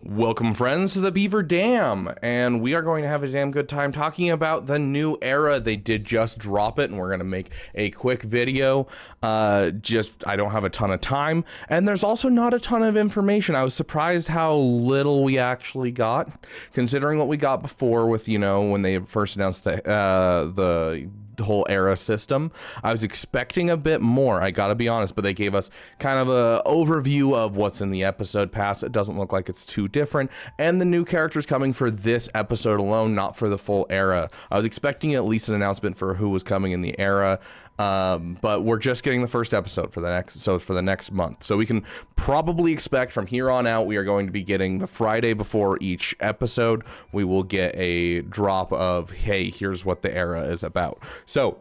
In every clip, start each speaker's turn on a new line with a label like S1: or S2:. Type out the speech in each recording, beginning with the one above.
S1: Welcome, friends, to the Beaver Dam, and we are going to have a damn good time talking about the new era. They did just drop it, and we're going to make a quick video. I don't have a ton of time, and there's also not a ton of information. I was surprised how little we actually got, considering what we got before with, when they first announced the whole era system. I was expecting a bit more, I gotta be honest, but they gave us kind of a overview of what's in the episode pass. It doesn't look like it's too different, and the new characters coming for this episode alone, not for the full era. I was expecting at least an announcement for who was coming in the era, but we're just getting the first episode for the next month. So we can probably expect from here on out, we are going to be getting the Friday before each episode. We will get a drop of, hey, here's what the era is about. So,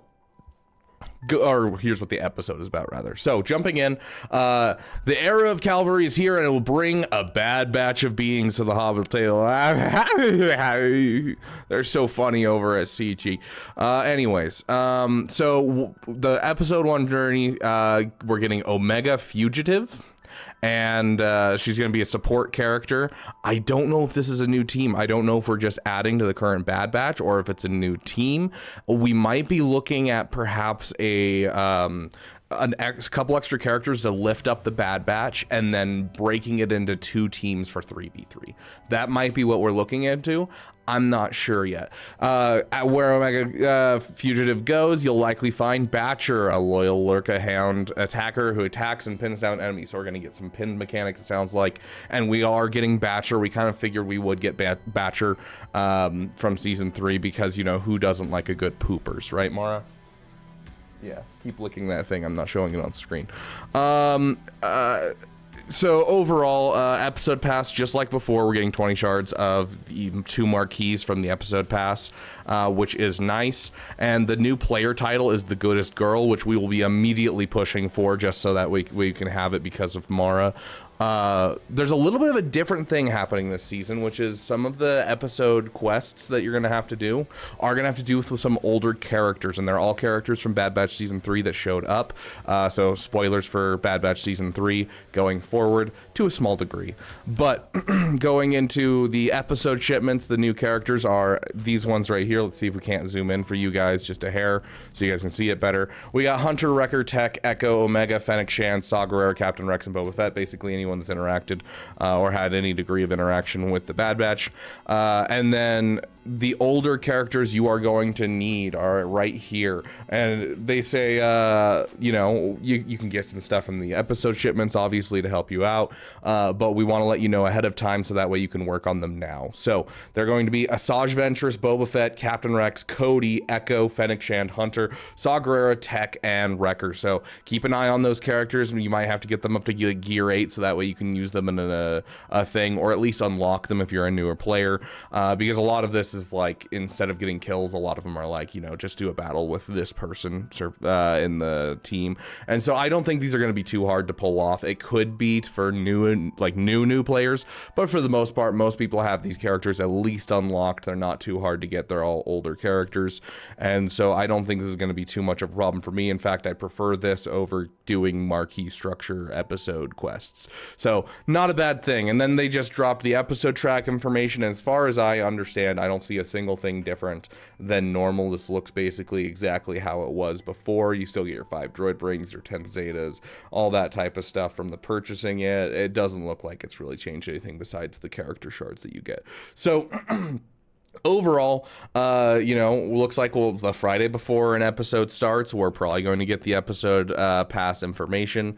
S1: or here's what the episode is about, rather. So, jumping in, the era of Calvary is here, and it will bring a bad batch of beings to the Hobbit tale. They're so funny over at CG. So the episode 1 journey, we're getting Omega Fugitive. And she's going to be a support character. I don't know if this is a new team. I don't know if we're just adding to the current Bad Batch or if it's a new team. We might be looking at perhaps a couple extra characters to lift up the Bad Batch and then breaking it into 2 teams for 3v3. That might be what we're looking into. I'm not sure yet. Where Omega Fugitive goes, you'll likely find Batcher, a loyal Lurka Hound attacker who attacks and pins down enemies. So we're going to get some pin mechanics, it sounds like. And we are getting Batcher. We kind of figured we would get Batcher from Season 3 because, who doesn't like a good poopers, right, Mara? Yeah, keep licking that thing. I'm not showing it on screen. So overall, episode pass, just like before, we're getting 20 shards of the 2 marquees from the episode pass, which is nice. And the new player title is the Goodest Girl, which we will be immediately pushing for just so that we can have it because of Mara. There's a little bit of a different thing happening this season, which is some of the episode quests that you're going to have to do are going to have to do with some older characters, and they're all characters from Bad Batch Season 3 that showed up. So spoilers for Bad Batch Season 3 going forward to a small degree. But going into the episode shipments, the new characters are these ones right here. Let's see if we can't zoom in for you guys just a hair so you guys can see it better. We got Hunter, Wrecker, Tech, Echo, Omega, Fennec Shand, Saw Gerrera, Captain Rex, and Boba Fett. Basically anyone that's interacted or had any degree of interaction with the Bad Batch. And then the older characters you are going to need are right here. And they say, you can get some stuff from the episode shipments, obviously, to help you out. But we want to let you know ahead of time so that way you can work on them now. So they're going to be Asajj Ventress, Boba Fett, Captain Rex, Cody, Echo, Fennec Shand, Hunter, Saw Gerrera, Tech, and Wrecker. So keep an eye on those characters. You might have to get them up to gear 8 so that way you can use them in a thing, or at least unlock them if you're a newer player. Because a lot of this is like, instead of getting kills, a lot of them are like, just do a battle with this person in the team. And so I don't think these are going to be too hard to pull off. It could be for new players, but for the most part, most people have these characters at least unlocked. They're not too hard to get. They're all older characters. And so I don't think this is going to be too much of a problem for me. In fact, I prefer this over doing marquee structure episode quests. So not a bad thing. And then they just dropped the episode track information. And as far as I understand, I don't see a single thing different than normal. This looks basically exactly how it was before. You still get your 5 droid rings, your 10 zetas, all that type of stuff from the purchasing it. It doesn't look like it's really changed anything besides the character shards that you get. So overall, looks like the Friday before an episode starts, we're probably going to get the episode pass information.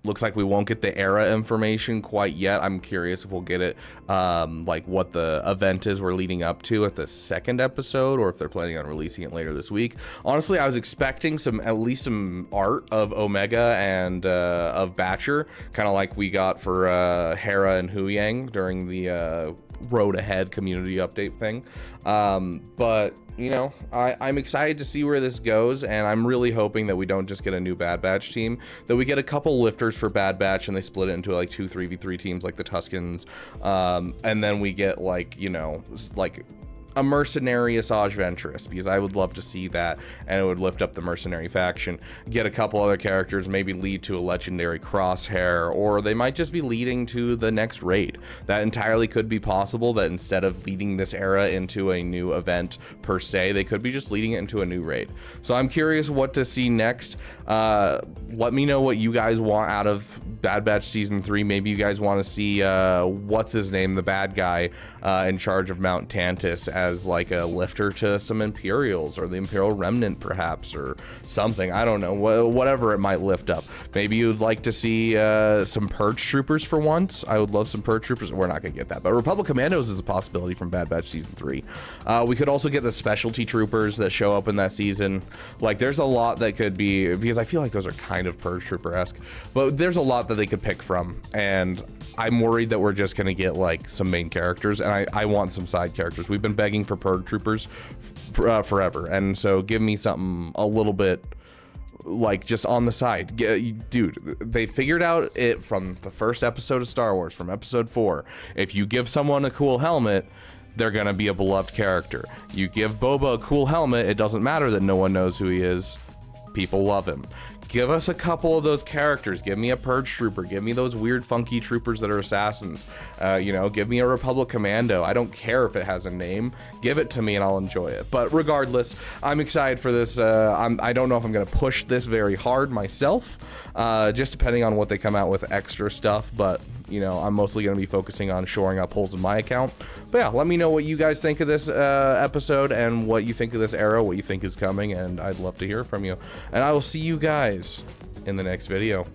S1: Looks like we won't get the era information quite yet. I'm curious if we'll get it, like what the event is we're leading up to at the 2nd episode, or if they're planning on releasing it later this week. Honestly, I was expecting at least some art of Omega and of Batcher, kind of like we got for Hera and Huyang during the Road Ahead community update thing. But I'm excited to see where this goes, and I'm really hoping that we don't just get a new Bad Batch team, that we get a couple lifters for Bad Batch and they split it into like 2 3v3 teams like the Tuskens, and then we get like a mercenary Asajj Ventress, because I would love to see that, and it would lift up the mercenary faction. Get a couple other characters, maybe lead to a legendary Crosshair, or they might just be leading to the next raid. That entirely could be possible, that instead of leading this era into a new event per se, they could be just leading it into a new raid. So I'm curious what to see next. Let me know what you guys want out of Bad Batch Season 3. Maybe you guys want to see, what's his name, the bad guy in charge of Mount Tantus, as like a lifter to some Imperials, or the Imperial Remnant perhaps, or something. I don't know, whatever it might lift up. Maybe you'd like to see some Purge Troopers for once. I would love some Purge Troopers. We're not gonna get that, but Republic Commandos is a possibility from Bad Batch Season 3. We could also get the specialty troopers that show up in that season. Like, there's a lot that could be, because I feel like those are kind of Purge Trooper-esque, but there's a lot that they could pick from, and I'm worried that we're just gonna get like some main characters, and I want some side characters. We've been begging for Purge Troopers forever, and so give me something a little bit like just on the side. Dude, they figured out it from the first episode of Star Wars, from episode 4. If you give someone a cool helmet, they're gonna be a beloved character. You give Boba a cool helmet, it doesn't matter that no one knows who he is. People love him. Give us a couple of those characters. Give me a Purge Trooper. Give me those weird, funky troopers that are assassins. You know, give me a Republic Commando. I don't care if it has a name. Give it to me and I'll enjoy it. But regardless, I'm excited for this. I don't know if I'm going to push this very hard myself, just depending on what they come out with extra stuff. But, you know, I'm mostly going to be focusing on shoring up holes in my account. But yeah, let me know what you guys think of this episode, and what you think of this era, what you think is coming, and I'd love to hear from you. And I will see you guys in the next video.